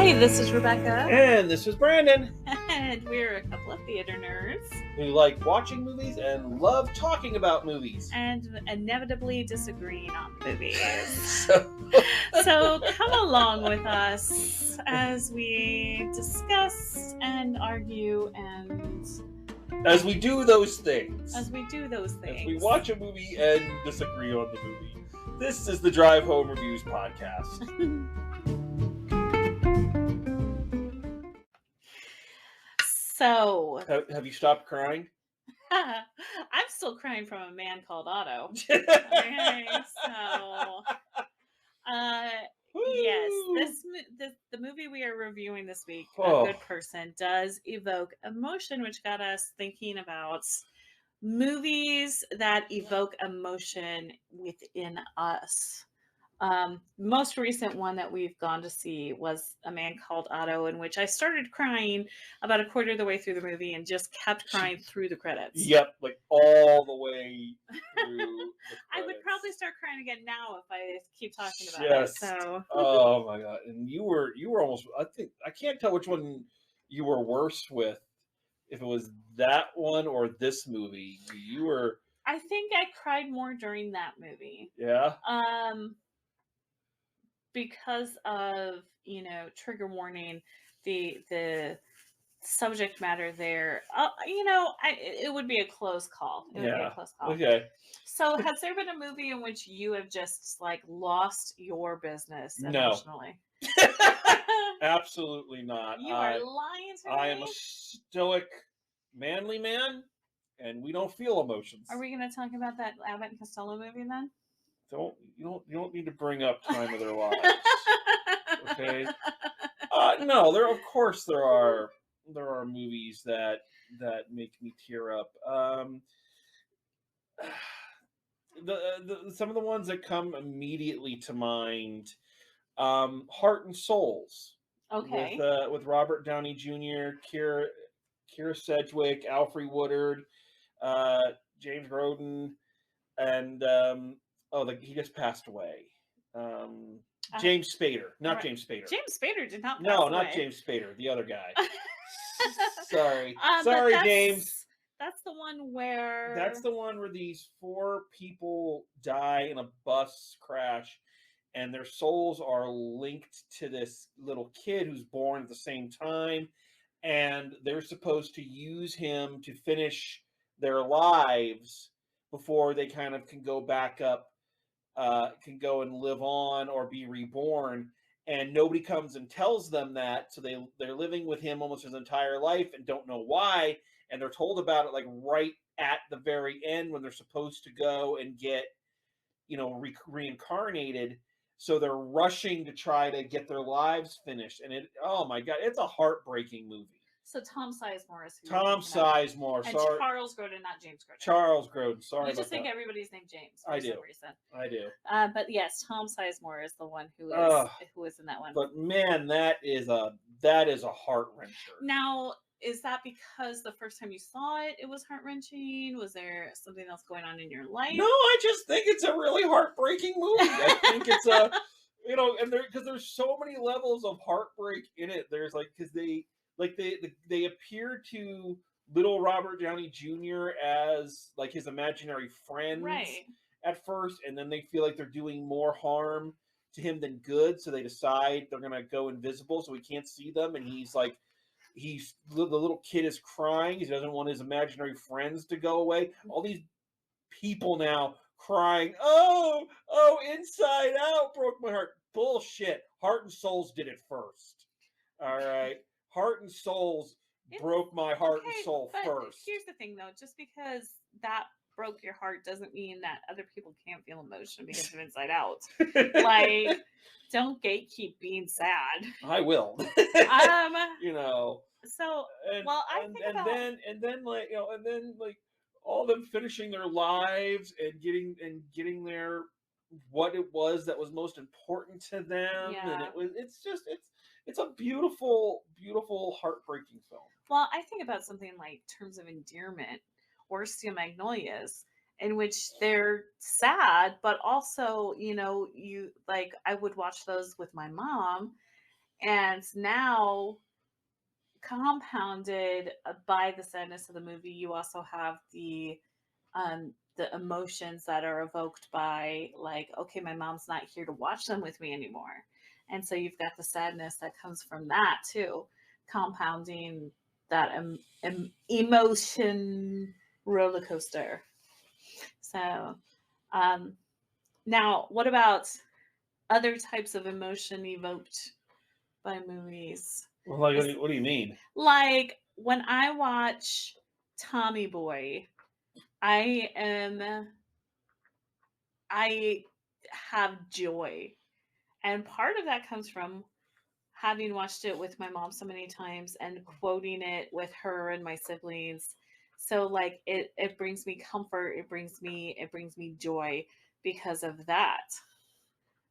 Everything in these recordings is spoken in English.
Hi, this is Rebecca. And this is Brandon. And we're a couple of theater nerds. We like watching movies and love talking about movies. And inevitably disagreeing on movies. So come along with us as we discuss and argue and... As we do those things. As we watch a movie and disagree on the movie. This is the Drive Home Reviews podcast. So... Have you stopped crying? I'm still crying from A Man Called Otto. Okay, so... yes, the movie we are reviewing this week, A Good Person, does evoke emotion, which got us thinking about movies that evoke emotion within us. Most recent one that we've gone to see was A Man Called Otto, in which I started crying about a quarter of the way through the movie and just kept crying through the credits. Yep, like all the way through the credits. I would probably start crying again now if I keep talking about it. So. Oh my god! And you were almost. I can't tell which one you were worse with. If it was that one or this movie, you were. I think I cried more during that movie. Yeah. Because of, trigger warning, the subject matter there, it would be a close call. Okay. So has there been a movie in which you have just lost your business emotionally? No. Absolutely not. You are lying to me. I am a stoic, manly man, and we don't feel emotions. Are we going to talk about that Abbott and Costello movie then? You don't need to bring up Time of Their Lives. Okay. No, there are movies that make me tear up. Some of the ones that come immediately to mind, Heart and Souls. Okay. With Robert Downey Jr., Keira Sedgwick, Alfre Woodard, James Gordon, and he just passed away. James Spader, not right. James Spader. James Spader did not pass away. No, not James Spader, the other guy. Sorry, James. That's the one where... That's the one where these 4 people die in a bus crash, and their souls are linked to this little kid who's born at the same time, and they're supposed to use him to finish their lives before they kind of can go back up, can go and live on or be reborn. And nobody comes and tells them that, so they're living with him almost his entire life and don't know why. And they're told about it right at the very end when they're supposed to go and get, reincarnated. So they're rushing to try to get their lives finished. And oh my God, it's a heartbreaking movie. So Tom Sizemore is Sizemore. And sorry. Charles Grodin, not James Grodin. Charles Grodin. Sorry. You just think everybody's named James for some reason. I do. But yes, Tom Sizemore is the one who is in that one. But man, that is a heart wrencher. Now, is that because the first time you saw it, it was heart wrenching? Was there something else going on in your life? No, I just think it's a really heartbreaking movie. I think it's a, and because there's so many levels of heartbreak in it. There's because they appear to little Robert Downey Jr. as his imaginary friends at first, and then they feel like they're doing more harm to him than good, so they decide they're gonna go invisible so we can't see them. And the little kid is crying. He doesn't want his imaginary friends to go away. All these people now crying, oh, Inside Out broke my heart. Bullshit. Heart and Souls did it first. All right. Heart and Souls broke my heart and soul first. Here's the thing, though. Just because that broke your heart doesn't mean that other people can't feel emotion because of Inside Out. Don't gatekeep being sad. I will. So, all them finishing their lives and getting their what it was that was most important to them, and it's a beautiful, beautiful, heartbreaking film. Well, I think about something like Terms of Endearment or Steel Magnolias, in which they're sad, but also, I would watch those with my mom, And now, compounded by the sadness of the movie, you also have the emotions that are evoked by, like, okay, my mom's not here to watch them with me anymore. And so you've got the sadness that comes from that too, compounding that emotion roller coaster. So, um, now what about other types of emotion evoked by movies? Well, like, what do you mean? Like when I watch Tommy Boy, I am I have joy. And part of that comes from having watched it with my mom so many times and quoting it with her and my siblings. So like it brings me comfort, it brings me joy because of that.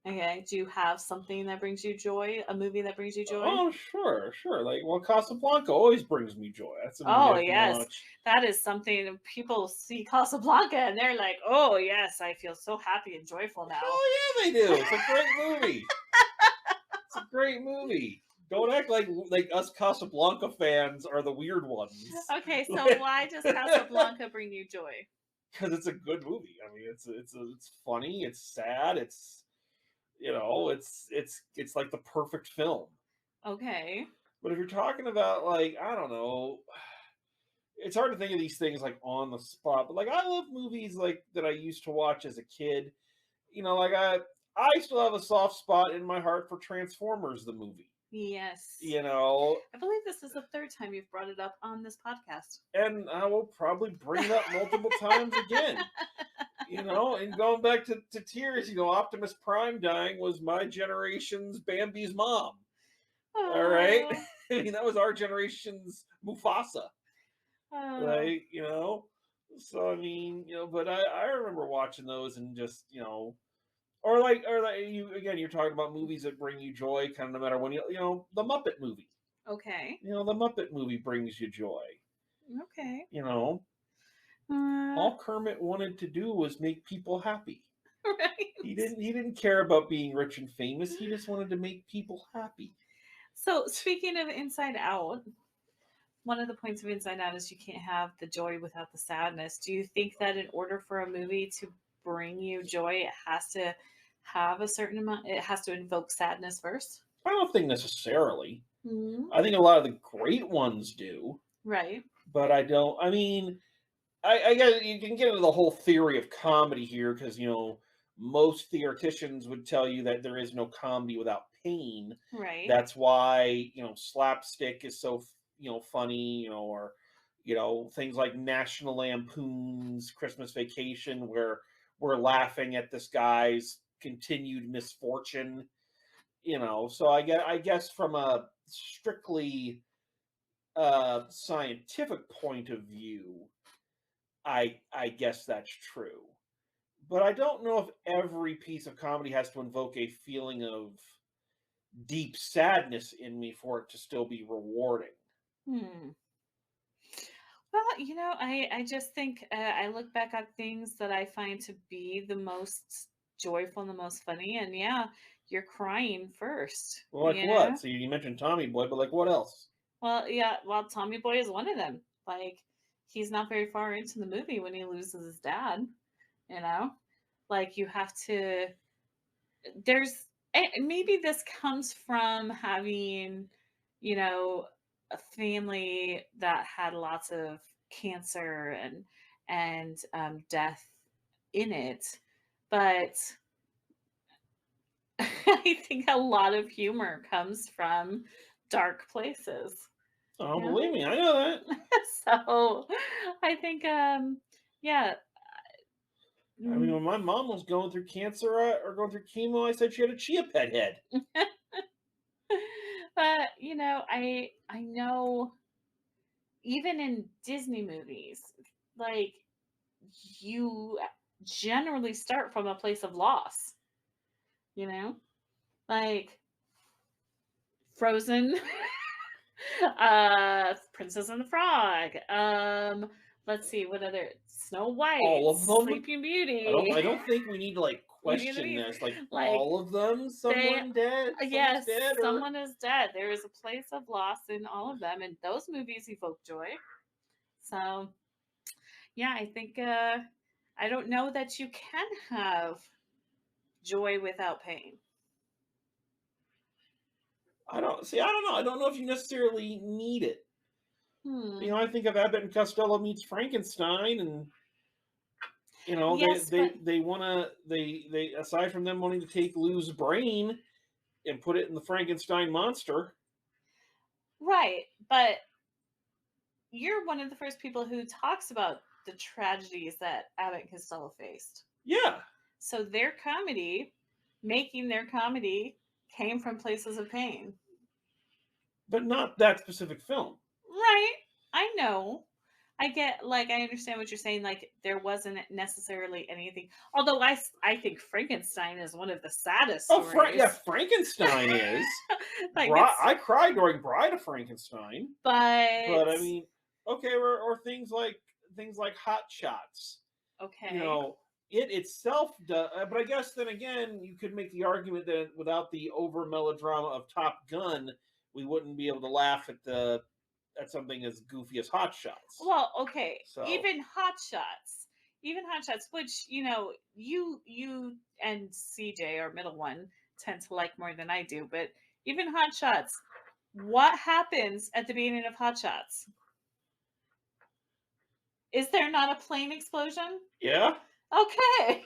Okay. Do you have something that brings you joy? A movie that brings you joy? Oh, sure, sure. Like, well, Casablanca always brings me joy. That's a movie Oh I can yes. watch. That is something people see Casablanca and they're like, oh yes, I feel so happy and joyful now. Hell yeah, they do. It's a great movie. It's a great movie. Don't act like us Casablanca fans are the weird ones. Okay, so why does Casablanca bring you joy? Because it's a good movie. I mean, it's funny. It's sad. It's like the perfect film. Okay. But if you're talking about, like, I don't know, it's hard to think of these things like on the spot. But like, I love movies like that I used to watch as a kid. Like, I still have a soft spot in my heart for Transformers the movie. Yes. You know, I believe this is the third time you've brought it up on this podcast. and I will probably bring it up multiple times again. And going back to tears, Optimus Prime dying was my generation's Bambi's mom. All right. Oh, I mean, that was our generation's Mufasa. oh. Like, so I mean, but I remember watching those and just, or like you're talking about movies that bring you joy, kind of no matter when the Muppet movie. Okay. The Muppet movie brings you joy. Okay. You know, Uh, all Kermit wanted to do was make people happy. right. He didn't care about being rich and famous. He just wanted to make people happy. So, speaking of Inside Out, one of the points of Inside Out is you can't have the joy without the sadness. Do you think that in order for a movie to bring you joy, it has to have a certain amount, it has to invoke sadness first? I don't think necessarily. Mm-hmm. I think a lot of the great ones do, Right. but I don't. I mean, I guess you can get into the whole theory of comedy here because most theoreticians would tell you that there is no comedy without pain. Right. That's why slapstick is so funny, or things like National Lampoon's Christmas Vacation, where we're laughing at this guy's continued misfortune. So I guess from a strictly scientific point of view, I guess that's true. But I don't know if every piece of comedy has to invoke a feeling of deep sadness in me for it to still be rewarding. Hmm. Well, I just think I look back at things that I find to be the most joyful and the most funny, and yeah, you're crying first, Well, like what? So you mentioned Tommy Boy, but like what else? Well, yeah, well, Tommy Boy is one of them. Like, he's not very far into the movie when he loses his dad, you know? Like, you have to, maybe this comes from having, you know, a family that had lots of cancer and death in it, but I think a lot of humor comes from dark places. Oh, Yeah. believe me, I know that. So I think yeah. I mean, mm, when my mom was going through cancer or going through chemo, I said she had a chia pet head. but I know even in Disney movies, like, you generally start from a place of loss, you know? Like Frozen, Princess and the Frog, Let's see what other Snow White, All of them? Sleeping Beauty. I don't think we need to like question this. Like all of them, someone dead, yes, dead, someone is dead. There is a place of loss in all of them, and those movies evoke joy. So, yeah, I think I don't know that you can have joy without pain. I don't know. I don't know if you necessarily need it. Hmm. You know, I think of Abbott and Costello meets Frankenstein, and you know, yes, they want to they aside from them wanting to take Lou's brain and put it in the Frankenstein monster. Right, but you're one of the first people who talks about the tragedies that Abbott and Costello faced. Yeah. So their comedy, making their comedy, came from places of pain. But not that specific film. Right. I know. I get, like, I understand what you're saying. Like, there wasn't necessarily anything. Although I think Frankenstein is one of the saddest stories. Yeah, Frankenstein is. like I cried during Bride of Frankenstein. But I mean, okay, or things like Hot Shots. Okay. You know, it itself does. But I guess then again, you could make the argument that without the over melodrama of Top Gun, we wouldn't be able to laugh at something as goofy as Hot Shots. Well, okay. So. Even Hot Shots, which, you know, you and CJ, our middle one, tend to like more than I do, but even Hot Shots, what happens at the beginning of Hot Shots? Is there not a plane explosion? Yeah. Okay.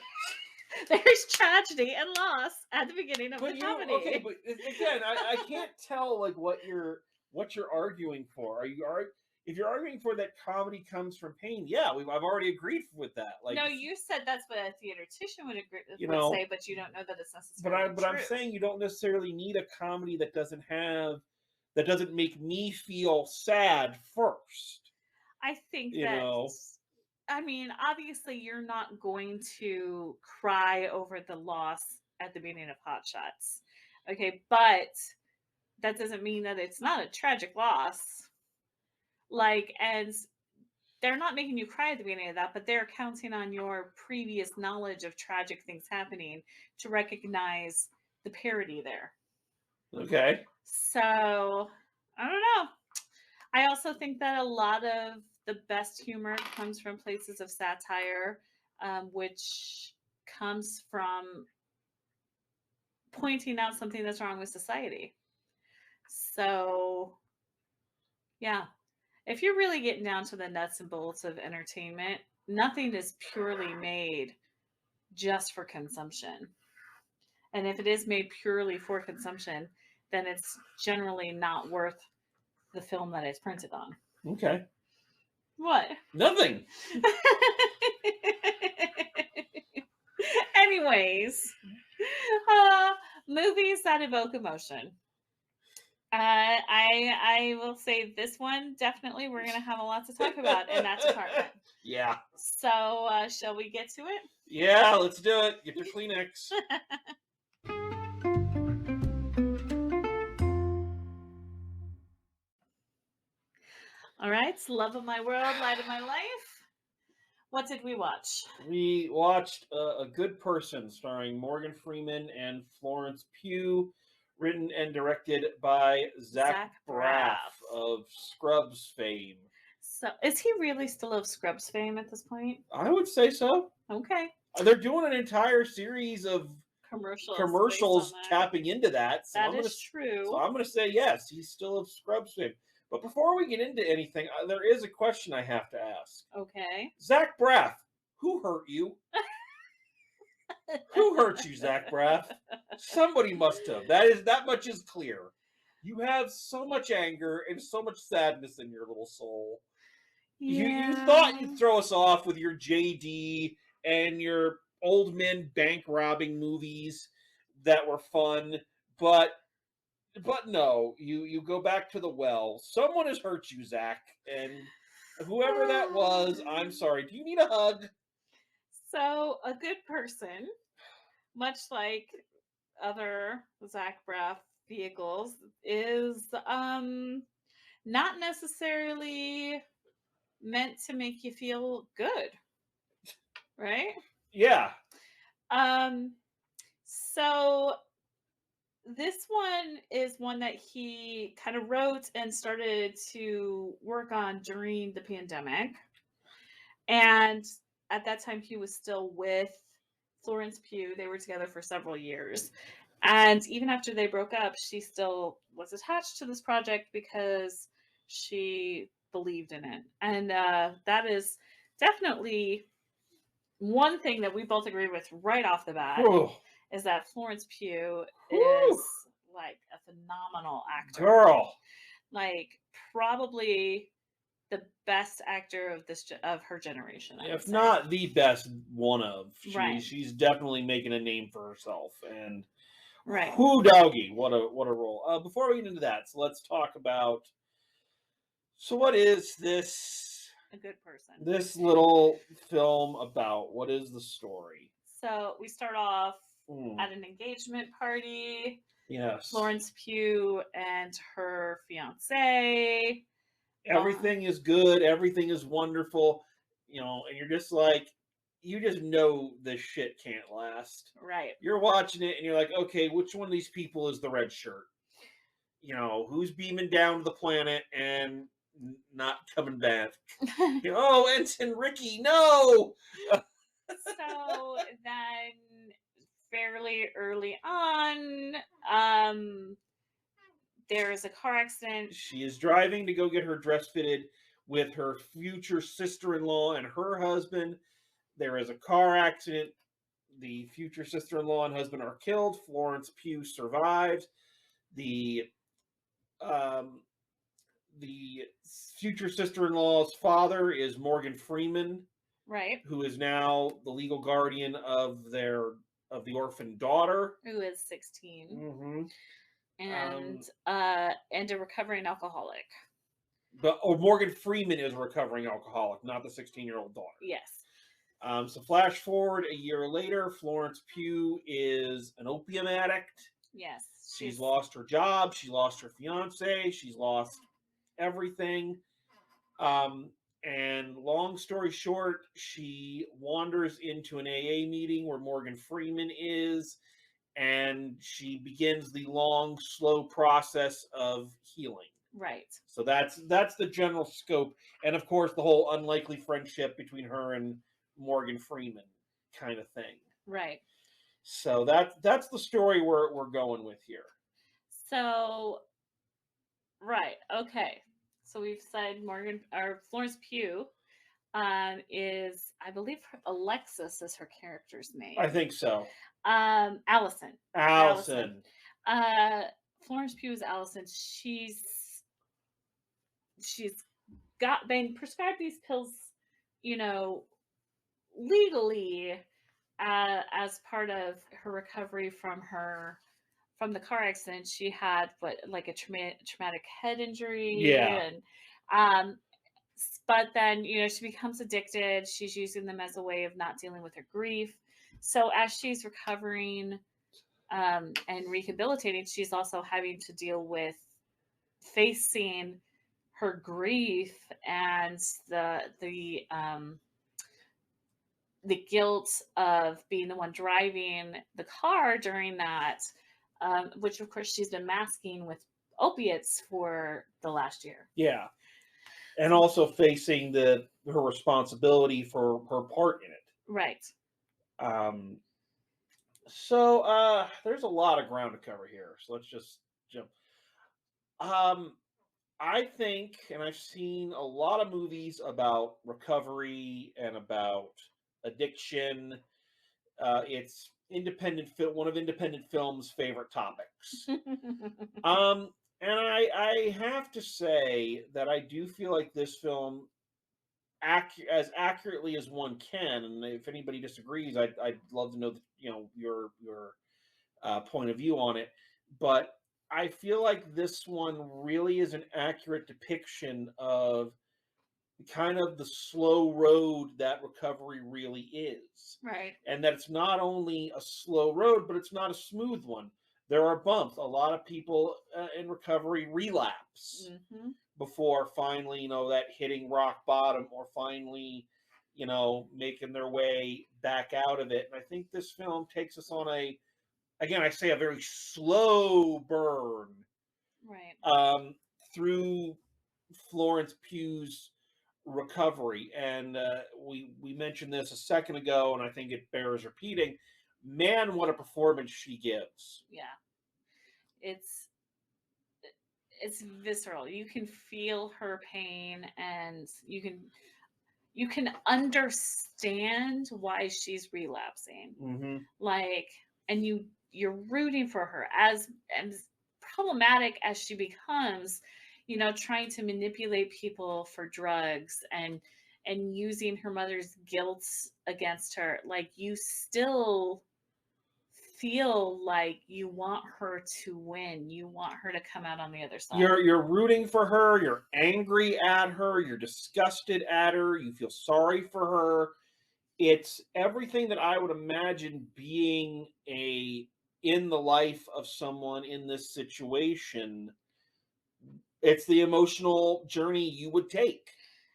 There's tragedy and loss at the beginning of the comedy. Okay, but again, I can't tell like what you're arguing for. If you're arguing for that comedy comes from pain, yeah, I've already agreed with that. Like, no, you said that's what a theoretician would say, but you don't know that it's necessarily But I'm saying you don't necessarily need a comedy that doesn't make me feel sad first. I think I mean, obviously, you're not going to cry over the loss at the beginning of Hot Shots. Okay, but that doesn't mean that it's not a tragic loss. Like, and they're not making you cry at the beginning of that, but they're counting on your previous knowledge of tragic things happening to recognize the parody there. Okay. So, I don't know. I also think that a lot of the best humor comes from places of satire, which comes from pointing out something that's wrong with society. So, yeah, if you're really getting down to the nuts and bolts of entertainment, nothing is purely made just for consumption. And if it is made purely for consumption, then it's generally not worth the film that it's printed on. Okay. What? Nothing. Anyways, movies that evoke emotion. I will say this one definitely we're gonna have a lot to talk about in that department. Yeah. So shall we get to it? Yeah, let's do it. Get your Kleenex. All right, love of my world, light of my life. What did we watch? We watched A Good Person, starring Morgan Freeman and Florence Pugh, written and directed by Zach Braff of Scrubs fame. So, is he really still of Scrubs fame at this point? I would say so. Okay. They're doing an entire series of commercials tapping into that. So that is true. So I'm going to say yes, he's still of Scrubs fame. But before we get into anything, there is a question I have to ask. Okay. Zach Braff, who hurt you? Who hurt you, Zach Braff? Somebody must have. That much is clear. You have so much anger and so much sadness in your little soul. Yeah. You thought you'd throw us off with your JD and your old men bank robbing movies that were fun, but no, you go back to the well. Someone has hurt you, Zach, and whoever that was, I'm sorry. Do you need a hug? So, A Good Person, much like other Zach Braff vehicles, is not necessarily meant to make you feel good, right? Yeah. So this one is one that he kind of wrote and started to work on during the pandemic. And at that time, he was still with Florence Pugh. They were together for several years. And even after they broke up, she still was attached to this project because she believed in it. And that is definitely one thing that we both agree with right off the bat Whew. is that Florence Pugh Whew. is like a phenomenal actor. Girl. Like probably the best actor of her generation. I would If say. not the best one of. Right. She's definitely making a name for herself. And Right. whoo doggy, what a role. Before we get into that, so let's talk about, so what is this? A good person. This little film about? What is the story? So we start off at an engagement party. Yes. Florence Pugh and her fiance. Everything is good. Everything is wonderful. You know, and you're just like, you just know this shit can't last. Right. You're watching it and you're like, okay, which one of these people is the red shirt? You know, who's beaming down to the planet and not coming back? You know, oh, Ensign Ricky, no! So then, fairly early on, there is a car accident. She is driving to go get her dress fitted with her future sister-in-law and her husband. There is a car accident. The future sister-in-law and husband are killed. Florence Pugh survives. The future sister-in-law's father is Morgan Freeman, right? Who is now the legal guardian of the orphan daughter, who is 16, mm-hmm. and a recovering alcoholic. But Morgan Freeman is a recovering alcoholic, not the 16-year-old daughter. Yes. So flash forward a year later, Florence Pugh is an opium addict. Yes. She's lost her job. She lost her fiance. She's lost everything. And long story short, she wanders into an AA meeting where Morgan Freeman is, and she begins the long, slow process of healing. Right. So that's the general scope, and of course the whole unlikely friendship between her and Morgan Freeman kind of thing. Right. So that's the story we're going with here. So, right, okay. So we've said Florence Pugh is, I believe, Alexis is her character's name. I think so. Allison. Florence Pugh is Allison. She's been prescribed these pills, legally, as part of her recovery from the car accident. She had a traumatic head injury. Yeah. And but then she becomes addicted. She's using them as a way of not dealing with her grief. So as she's recovering and rehabilitating, she's also having to deal with facing her grief and the guilt of being the one driving the car during that, which of course she's been masking with opiates for the last year. Yeah. And also facing her responsibility for her part in it. Right. So there's a lot of ground to cover here. So let's just jump. I think, and I've seen a lot of movies about recovery and about addiction. It's one of independent film's favorite topics. And I have to say that I do feel like this film, as accurately as one can, and if anybody disagrees, I'd love to know your point of view on it. But I feel like this one really is an accurate depiction of kind of the slow road that recovery really is. Right. And that it's not only a slow road, but it's not a smooth one. There are bumps. A lot of people in recovery relapse. Mm-hmm. before finally, that hitting rock bottom or finally, making their way back out of it. And I think this film takes us on again, I say a very slow burn Right. through Florence Pugh's recovery. And we mentioned this a second ago, and I think it bears repeating. Man, what a performance she gives! Yeah. It's it's visceral. You can feel her pain, and you can understand why she's relapsing. Mm-hmm. Like, and you're rooting for her as problematic as she becomes, trying to manipulate people for drugs and using her mother's guilt against her. Like, you still feel like you want her to win. You want her to come out on the other side. You're rooting for her. You're angry at her. You're disgusted at her. You feel sorry for her. It's everything that I would imagine being in the life of someone in this situation. It's the emotional journey you would take.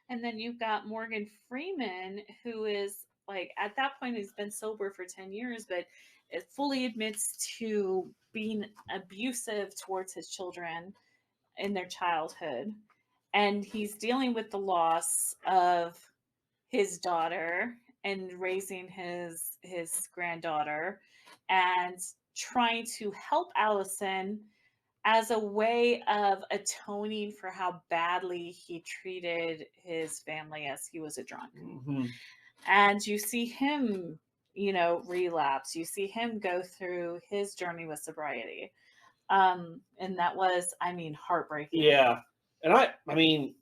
And then you've got Morgan Freeman, who is like, at that point, he's been sober for 10 years, but it fully admits to being abusive towards his children in their childhood. And he's dealing with the loss of his daughter and raising his granddaughter and trying to help Allison as a way of atoning for how badly he treated his family as he was a drunk. Mm-hmm. And you see him, relapse. You see him go through his journey with sobriety. And that was, heartbreaking. Yeah. And I mean,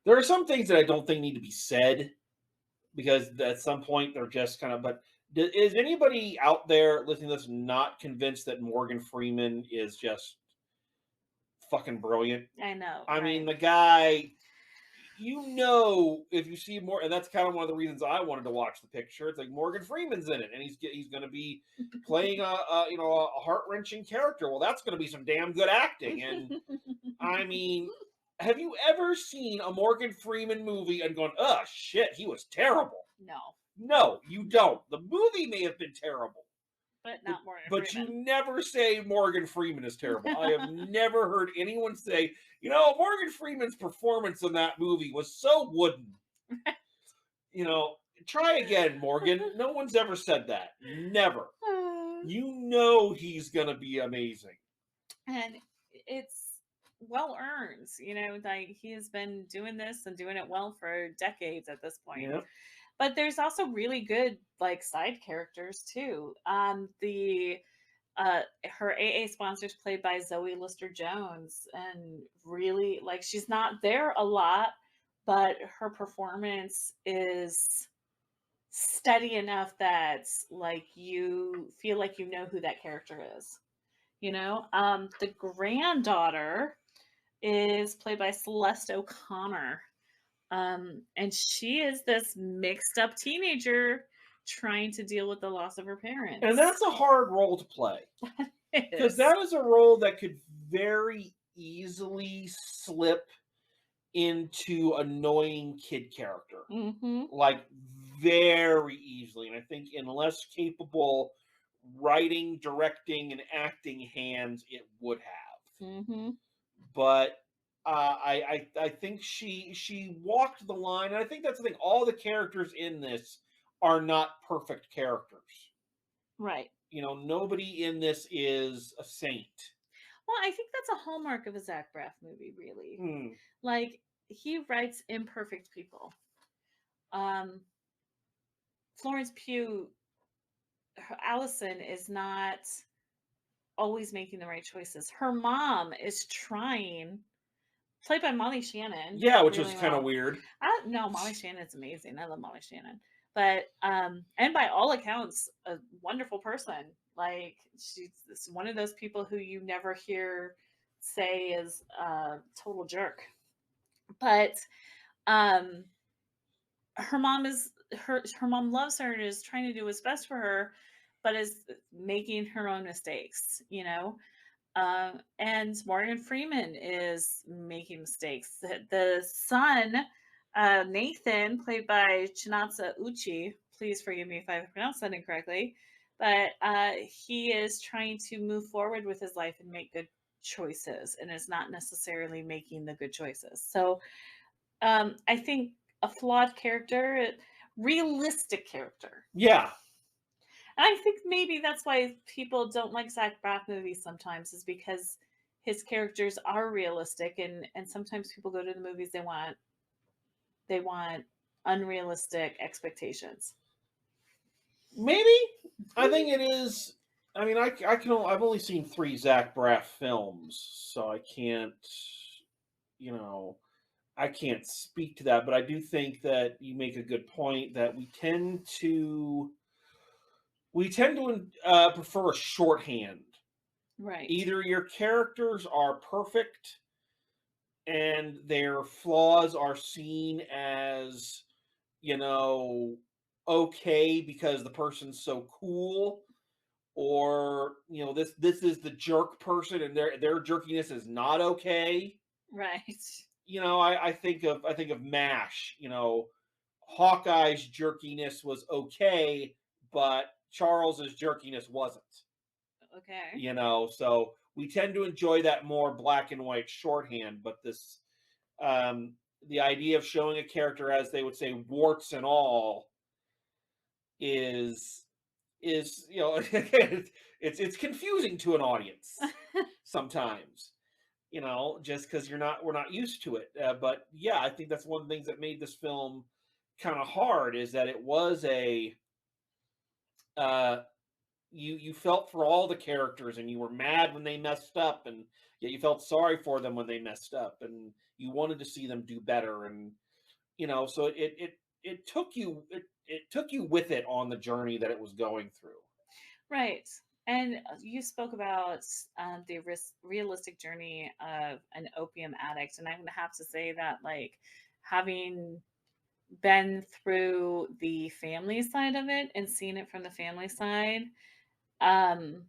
there are some things that I don't think need to be said because at some point they're just kind of, but is anybody out there listening to this not convinced that Morgan Freeman is just fucking brilliant? I know. I right? mean, the guy, if you see more, and that's kind of one of the reasons I wanted to watch the picture. It's like Morgan Freeman's in it, and he's going to be playing a heart wrenching character. Well, that's going to be some damn good acting. And I mean, have you ever seen a Morgan Freeman movie and gone, "Oh shit, he was terrible"? No, you don't. The movie may have been terrible, but not Morgan but Freeman. you never say Morgan Freeman is terrible. I have never heard anyone say, Morgan Freeman's performance in that movie was so wooden. Try again, Morgan. No one's ever said that. Never. He's going to be amazing. And it's well earned. Like, he has been doing this and doing it well for decades at this point. Yeah. But there's also really good like side characters too. Her AA sponsor's played by Zoe Lister-Jones, and really, like, she's not there a lot, but her performance is steady enough that like you feel like you know who that character is. The granddaughter is played by Celeste O'Connor. And she is this mixed up teenager trying to deal with the loss of her parents. And that's a hard role to play. Because that is a role that could very easily slip into annoying kid character. Mm-hmm. Like, very easily. And I think in less capable writing, directing, and acting hands, it would have. Mm-hmm. But I think she walked the line, and I think that's the thing. All the characters in this are not perfect characters. Right. Nobody in this is a saint. Well, I think that's a hallmark of a Zach Braff movie, really. Like, he writes imperfect people. Florence Pugh, Allison is not always making the right choices. Her mom is trying, played by Molly Shannon. Yeah, which really was kind of weird. No, Molly Shannon's amazing. I love Molly Shannon. But and by all accounts, a wonderful person. Like, she's one of those people who you never hear say is a total jerk. But her mom loves her and is trying to do what's best for her, but is making her own mistakes, And Morgan Freeman is making mistakes. The son, Nathan, played by Chinatsa Uchi, please forgive me if I pronounced that incorrectly, but he is trying to move forward with his life and make good choices and is not necessarily making the good choices. So I think a flawed character, realistic character. Yeah. And I think maybe that's why people don't like Zach Braff movies sometimes, is because his characters are realistic, and sometimes people go to the movies, they want unrealistic expectations. Maybe. I think it is. I mean, I've only seen 3 Zach Braff films, so I can't, you know, I can't speak to that. But I do think that you make a good point that we tend to prefer a shorthand. Right. Either your characters are perfect and their flaws are seen as, you know, okay because the person's so cool, or this is the jerk person and their jerkiness is not okay. Right. I think of MASH. Hawkeye's jerkiness was okay, but Charles's jerkiness wasn't. Okay. So we tend to enjoy that more black and white shorthand. But the idea of showing a character as they would say warts and all is it's confusing to an audience sometimes, just because we're not used to it. But yeah, I think that's one of the things that made this film kind of hard, is that it was a uh, you felt for all the characters, and you were mad when they messed up, and yet you felt sorry for them when they messed up, and you wanted to see them do better. And so it took you with it on the journey that it was going through. Right. And you spoke about the realistic journey of an opium addict, and I'm going to have to say that, like, having been through the family side of it and seen it from the family side, um,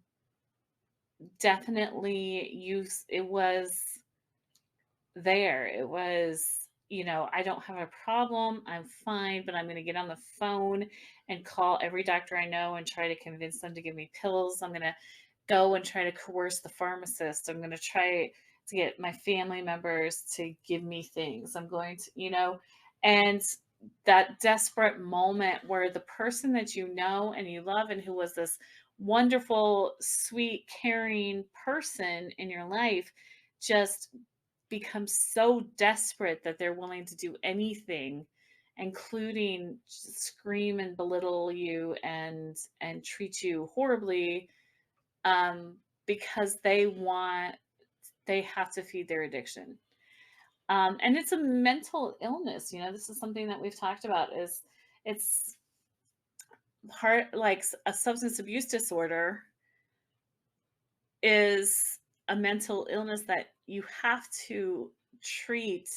definitely it was there. It was, I don't have a problem. I'm fine, but I'm going to get on the phone and call every doctor I know and try to convince them to give me pills. I'm going to go and try to coerce the pharmacist. I'm going to try to get my family members to give me things. I'm going to, and that desperate moment where the person that you know and you love and who was this wonderful, sweet, caring person in your life just become so desperate that they're willing to do anything, including scream and belittle you and treat you horribly, um, because they have to feed their addiction. And it's a mental illness. This is something that we've talked about, is it's hard, like a substance abuse disorder is a mental illness that you have to treat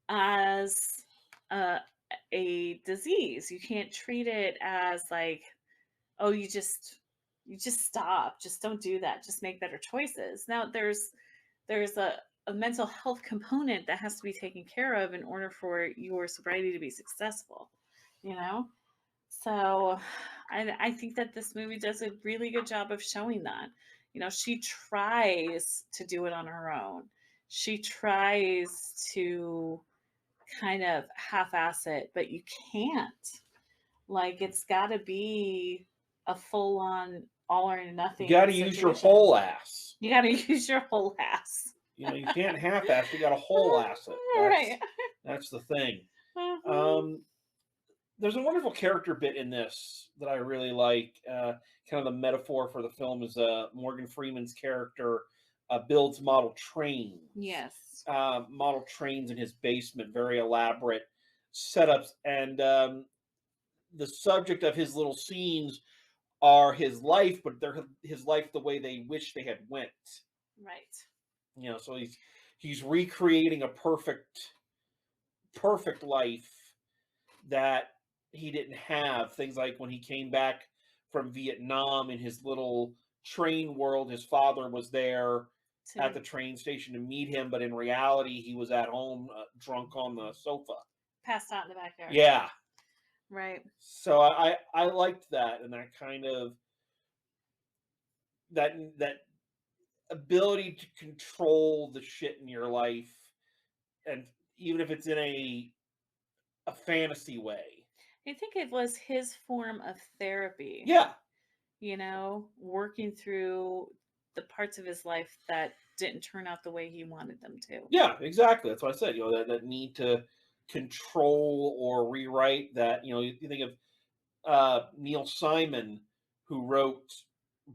as a, a disease. You can't treat it as like, oh, you just stop, just don't do that, just make better choices. Now there's a mental health component that has to be taken care of in order for your sobriety to be successful, you know? So I think that this movie does a really good job of showing that. She tries to do it on her own. She tries to kind of half-ass it, but you can't. Like, it's got to be a full-on all or You nothing got to use your situation. whole ass. You got to use your whole ass. You can't half-ass. You got to whole ass it. Right. That's the thing. Mhm. There's a wonderful character bit in this that I really like. Kind of the metaphor for the film is Morgan Freeman's character builds model trains. Yes. Model trains in his basement, very elaborate setups, and the subject of his little scenes are his life, but they're his life the way they wish they had went. Right. So he's recreating a perfect life that he didn't have. Things like when he came back from Vietnam in his little train world. His father was there at To the train station to meet him, but in reality, he was at home, drunk on the sofa. pass out in the backyard. Yeah. Right. So I liked that, and that kind of that ability to control the shit in your life, and even if it's in a fantasy way. I think it was his form of therapy. Yeah. Working through the parts of his life that didn't turn out the way he wanted them to. Yeah, exactly. That's what I said. That need to control or rewrite that. You think of Neil Simon, who wrote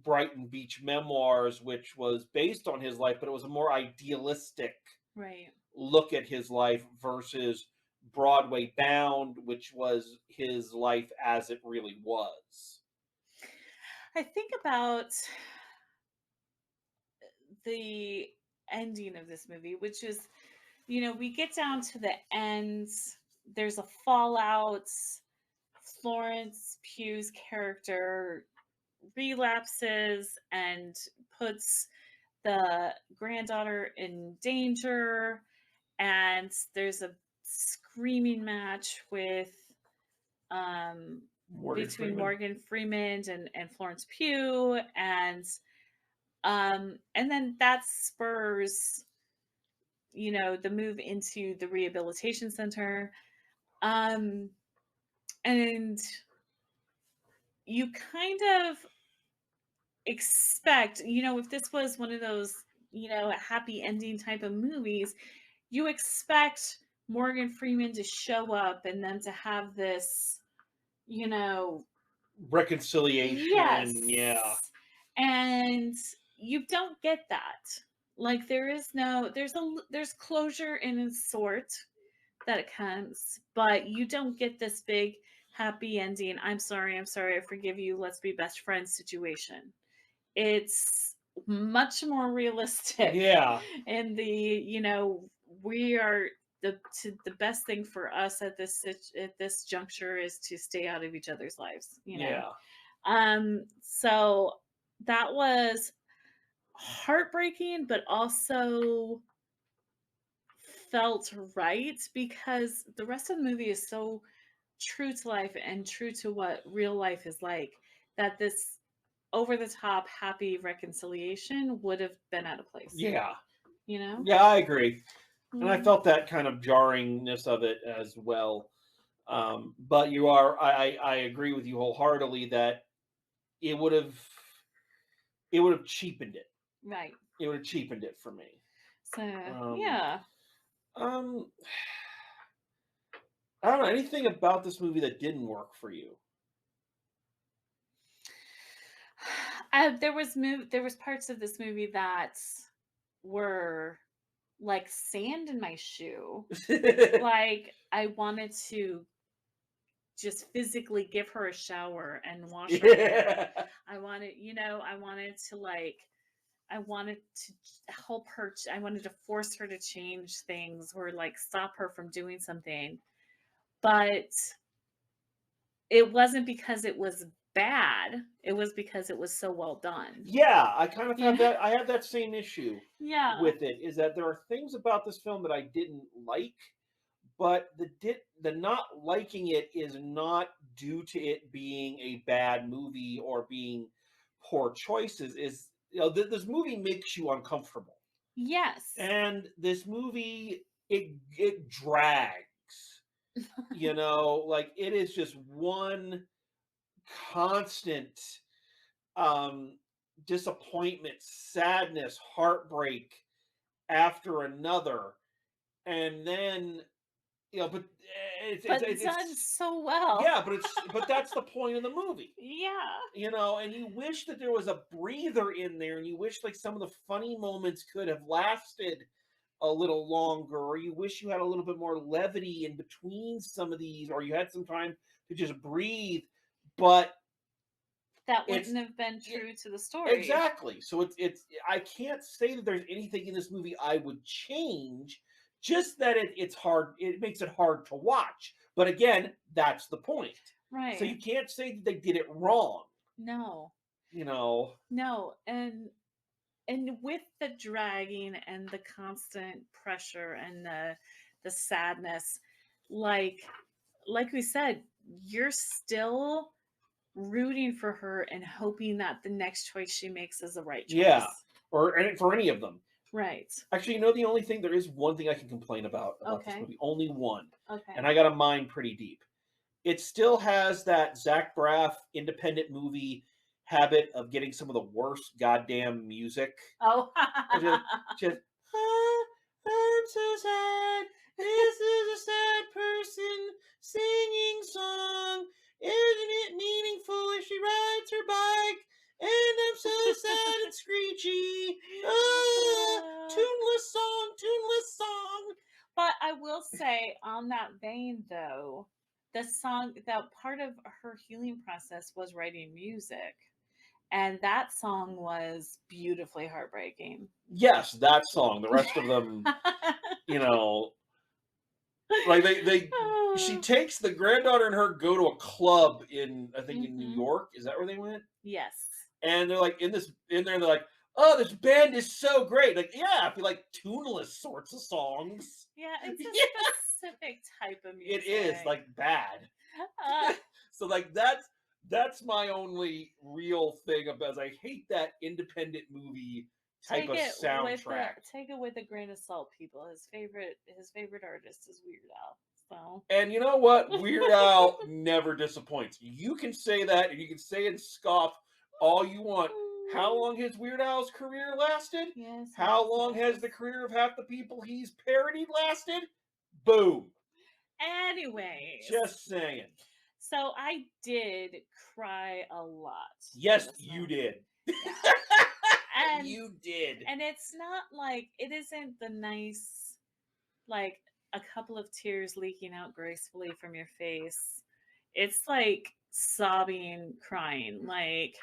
Brighton Beach Memoirs, which was based on his life, but it was a more idealistic Right. look at his life versus Broadway Bound, which was his life as it really was. I think about the ending of this movie, which is, we get down to the end. There's a fallout. Florence Pugh's character relapses and puts the granddaughter in danger, and there's a screaming match with between Morgan Freeman and Florence Pugh, and then that spurs the move into the rehabilitation center, and you kind of expect, if this was one of those, happy ending type of movies, you expect Morgan Freeman to show up and then to have this, reconciliation. yes. Yeah. And you don't get that. Like there's closure in a sort that it comes, but you don't get this big happy ending. I'm sorry, I forgive you, let's be best friends situation. It's much more realistic. Yeah. And we are the best thing for us at this juncture is to stay out of each other's lives. Yeah. So that was heartbreaking, but also felt right because the rest of the movie is so true to life and true to what real life is like that this over the top happy reconciliation would have been out of place. Yeah. Yeah, I agree. And I felt that kind of jarringness of it as well. But I agree with you wholeheartedly that it would have cheapened it. Right. It would have cheapened it for me. So yeah. I don't know anything about this movie that didn't work for you. There was parts of this movie that were like sand in my shoe. Like I wanted to just physically give her a shower and wash her hair. I wanted to help her. I wanted to force her to change things or like stop her from doing something. But it wasn't because it was bad. It was because it was so well done. Yeah, I kind of had that. I had that same issue. Yeah. With it is that there are things about this film that I didn't like, but the not liking it is not due to it being a bad movie or being poor choices. Is this movie makes you uncomfortable. Yes. And this movie it drags. Like it is just one constant disappointment, sadness, heartbreak after another, and then but it's done so well. Yeah, but that's the point of the movie. Yeah. And you wish that there was a breather in there, and you wish like some of the funny moments could have lasted a little longer, or you wish you had a little bit more levity in between some of these, or you had some time to just breathe, but that wouldn't have been true to the story. Exactly. So it's I can't say that there's anything in this movie I would change, just that it's hard. It makes it hard to watch. But again, that's the point. Right. So you can't say that they did it wrong. No. No, and with the dragging and the constant pressure and the sadness, like we said, you're still rooting for her and hoping that the next choice she makes is the right choice. Yeah, or for any of them. Right. Actually, the only thing, there is one thing I can complain about this movie. Only one. Okay. And I got a mine pretty deep. It still has that Zach Braff independent movie habit of getting some of the worst goddamn music. Oh. just I'm so sad. This is a sad person singing song. Isn't it meaningful if she rides her bike? And I'm so sad and screechy. Tuneless song. But I will say, on that vein, though, the song, that part of her healing process was writing music. And that song was beautifully heartbreaking. Yes, that song. The rest of them, like she takes the granddaughter and her go to a club in, I think, in New York. Is that where they went? Yes. And they're like in there, and they're like, "Oh, this band is so great!" Like, yeah, if you like tuneless sorts of songs. Yeah, it's a specific type of music. It is like bad. So like that's my only real thing about. I hate that independent movie type of soundtrack. Take it with a grain of salt, people. His favorite artist is Weird Al. So. And you know what? Weird Al never disappoints. You can say that, and you can say and scoff all you want. How long has Weird Al's career lasted? Yes. How long has the career of half the people he's parodied lasted? Boom. Anyway. Just saying. So I did cry a lot. Yes, you did. Yeah. And you did. And it's not like, it isn't the nice, like a couple of tears leaking out gracefully from your face. It's like sobbing, crying, like,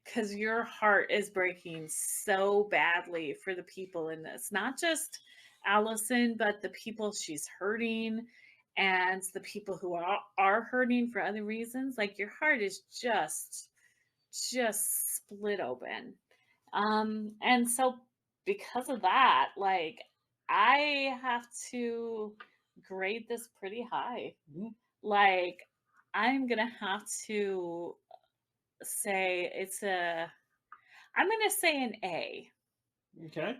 because your heart is breaking so badly for the people in this. Not just Allison, but the people she's hurting and the people who are hurting for other reasons. Like, your heart is just split open. And so because of that, like, I have to grade this pretty high. Mm-hmm. Like, I'm gonna have to say I'm gonna say an A. Okay.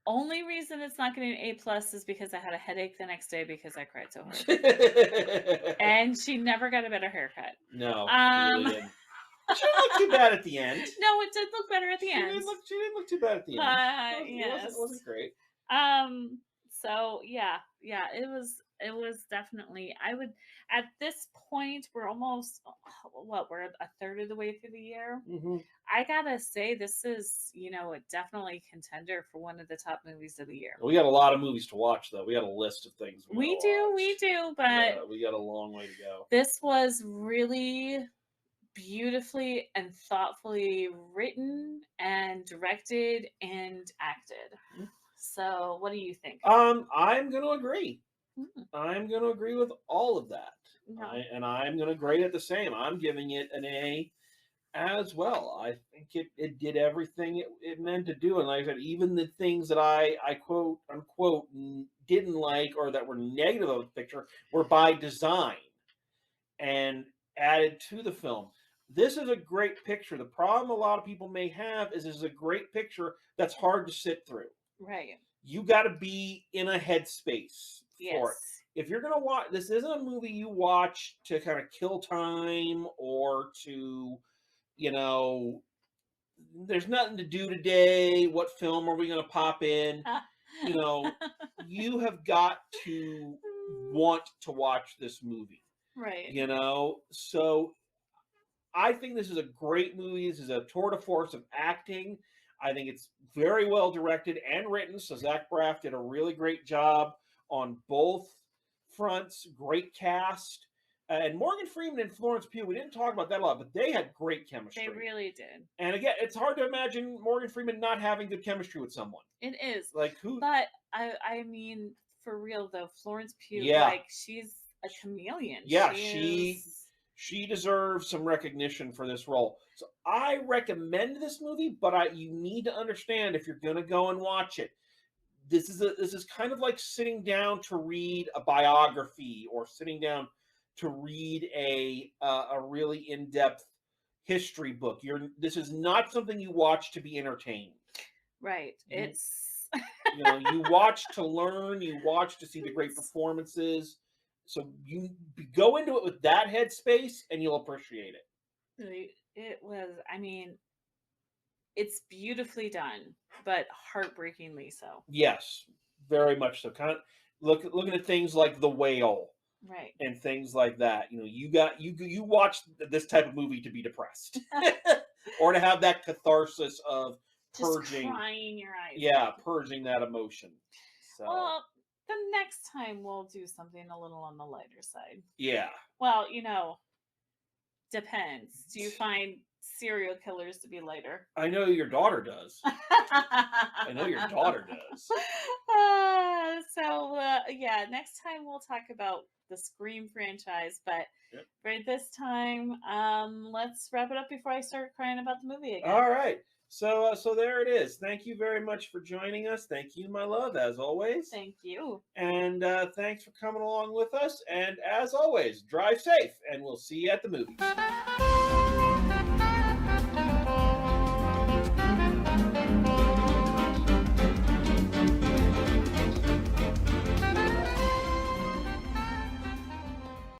Only reason it's not getting an A+ is because I had a headache the next day because I cried so hard. And she never got a better haircut. No, she really didn't. She didn't look too bad at the end. No, it did look better at the end. She didn't look too bad at the end. Yes. It wasn't great. So yeah, it was definitely, I would, at this point, we're almost, we're a third of the way through the year. Mm-hmm. I gotta say, this is, definitely a contender for one of the top movies of the year. We got a lot of movies to watch, though. We got a list of things we do, but we got a long way to go. This was really beautifully and thoughtfully written and directed and acted. Mm-hmm. So, what do you think? I'm going to agree. Mm-hmm. I'm going to agree with all of that. No. I'm going to grade it the same. I'm giving it an A as well. I think it did everything it meant to do. And like I said, even the things that I quote unquote didn't like or that were negative of the picture were by design and added to the film. This is a great picture. The problem a lot of people may have is this is a great picture that's hard to sit through. Right. You got to be in a headspace for it. If you're going to watch, this isn't a movie you watch to kind of kill time or to, there's nothing to do today. What film are we going to pop in? You have got to want to watch this movie. Right. So I think this is a great movie. This is a tour de force of acting. I think it's very well directed and written. So Zach Braff did a really great job on both fronts. Great cast. And Morgan Freeman and Florence Pugh, we didn't talk about that a lot, but they had great chemistry. They really did. And again, it's hard to imagine Morgan Freeman not having good chemistry with someone. It is. Like who? But I mean, for real though, Florence Pugh, she's a chameleon. Yeah, She deserves some recognition for this role. So I recommend this movie, but you need to understand if you're going to go and watch it. This is kind of like sitting down to read a biography or sitting down to read a really in-depth history book. This is not something you watch to be entertained. Right. It's you watch to learn, you watch to see the great performances. So you go into it with that headspace and you'll appreciate it. It was, I mean, it's beautifully done, but heartbreakingly so. Yes, very much so. Kind of looking at things like The Whale. Right. And things like that. You watch this type of movie to be depressed. Or to have that catharsis of purging. Just crying your eyes. Yeah, purging that emotion. So well, the next time we'll do something a little on the lighter side. Yeah. Well, depends. Do you find serial killers to be lighter? I know your daughter does. I know your daughter does. Yeah, next time we'll talk about the Scream franchise, but for this time, let's wrap it up before I start crying about the movie again. All right. So there it is. Thank you very much for joining us. Thank you, my love, as always. Thank you. And thanks for coming along with us. And as always, drive safe, and we'll see you at the movies.